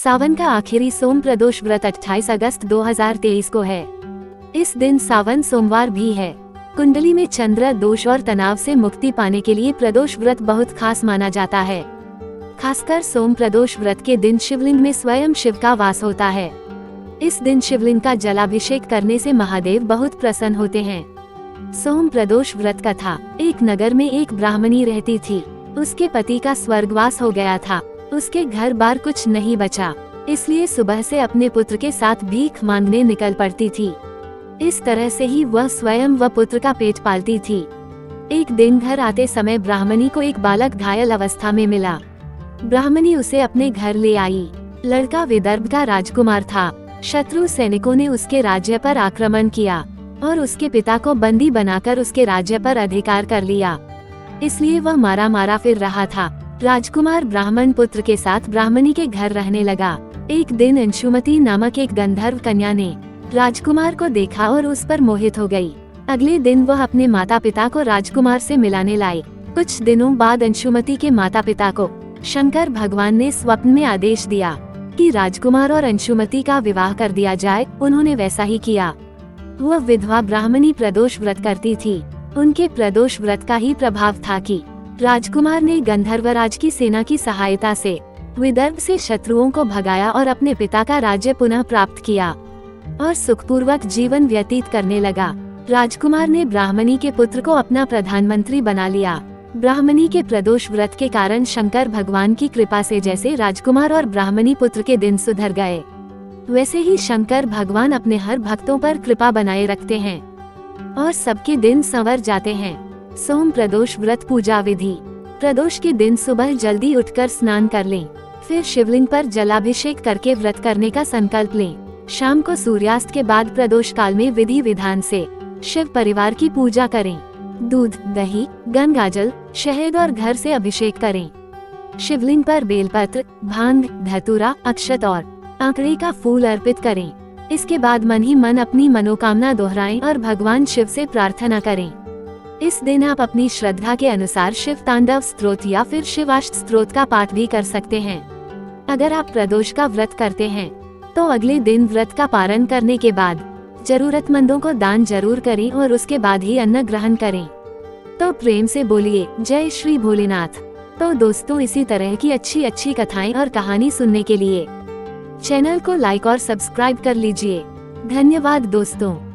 सावन का आखिरी सोम प्रदोष व्रत 28 अगस्त 2023 को है। इस दिन सावन सोमवार भी है। कुंडली में चंद्र दोष और तनाव से मुक्ति पाने के लिए प्रदोष व्रत बहुत खास माना जाता है। खासकर सोम प्रदोष व्रत के दिन शिवलिंग में स्वयं शिव का वास होता है। इस दिन शिवलिंग का जलाभिषेक करने से महादेव बहुत प्रसन्न होते हैं। सोम प्रदोष व्रत कथा। एक नगर में एक ब्राह्मणी रहती थी। उसके पति का स्वर्गवास हो गया था। उसके घर बार कुछ नहीं बचा, इसलिए सुबह से अपने पुत्र के साथ भीख मांगने निकल पड़ती थी। इस तरह से ही वह स्वयं व पुत्र का पेट पालती थी। एक दिन घर आते समय ब्राह्मणी को एक बालक घायल अवस्था में मिला। ब्राह्मणी उसे अपने घर ले आई। लड़का विदर्भ का राजकुमार था। शत्रु सैनिकों ने उसके राज्य पर आक्रमण किया और उसके पिता को बंदी बनाकर उसके राज्य पर अधिकार कर लिया। इसलिए वह मारा मारा फिर रहा था। राजकुमार ब्राह्मण पुत्र के साथ ब्राह्मणी के घर रहने लगा। एक दिन अंशुमति नामक एक गंधर्व कन्या ने राजकुमार को देखा और उस पर मोहित हो गई। अगले दिन वह अपने माता पिता को राजकुमार से मिलाने लाई। कुछ दिनों बाद अंशुमति के माता पिता को शंकर भगवान ने स्वप्न में आदेश दिया कि राजकुमार और अंशुमति का विवाह कर दिया जाए। उन्होंने वैसा ही किया। वह विधवा ब्राह्मणी प्रदोष व्रत करती थी। उनके प्रदोष व्रत का ही प्रभाव था कि राजकुमार ने गंधर्वराज की सेना की सहायता से विदर्भ से शत्रुओं को भगाया और अपने पिता का राज्य पुनः प्राप्त किया और सुखपूर्वक जीवन व्यतीत करने लगा। राजकुमार ने ब्राह्मणी के पुत्र को अपना प्रधानमंत्री बना लिया। ब्राह्मणी के प्रदोष व्रत के कारण शंकर भगवान की कृपा से जैसे राजकुमार और ब्राह्मणी पुत्र के दिन सुधर गए, वैसे ही शंकर भगवान अपने हर भक्तों पर कृपा बनाए रखते हैं और सबके दिन संवर जाते हैं। सोम प्रदोष व्रत पूजा विधि। प्रदोष के दिन सुबह जल्दी उठकर स्नान कर लें, फिर शिवलिंग पर जलाभिषेक करके व्रत करने का संकल्प लें। शाम को सूर्यास्त के बाद प्रदोष काल में विधि विधान से शिव परिवार की पूजा करें। दूध, दही, गंगाजल, शहद और घर से अभिषेक करें। शिवलिंग पर बेलपत्र, भांग, धतूरा, अक्षत और आंकड़े का फूल अर्पित करें। इसके बाद मन ही मन अपनी मनोकामना दोहराएं और भगवान शिव से प्रार्थना करें। इस दिन आप अपनी श्रद्धा के अनुसार शिव तांडव स्तोत्र या फिर शिवाष्ट स्तोत्र का पाठ भी कर सकते हैं। अगर आप प्रदोष का व्रत करते हैं तो अगले दिन व्रत का पारण करने के बाद जरूरतमंदों को दान जरूर करें और उसके बाद ही अन्न ग्रहण करें। तो प्रेम से बोलिए जय श्री भोलेनाथ। तो दोस्तों, इसी तरह की अच्छी अच्छी कथाएं और कहानी सुनने के लिए चैनल को लाइक और सब्सक्राइब कर लीजिए। धन्यवाद दोस्तों।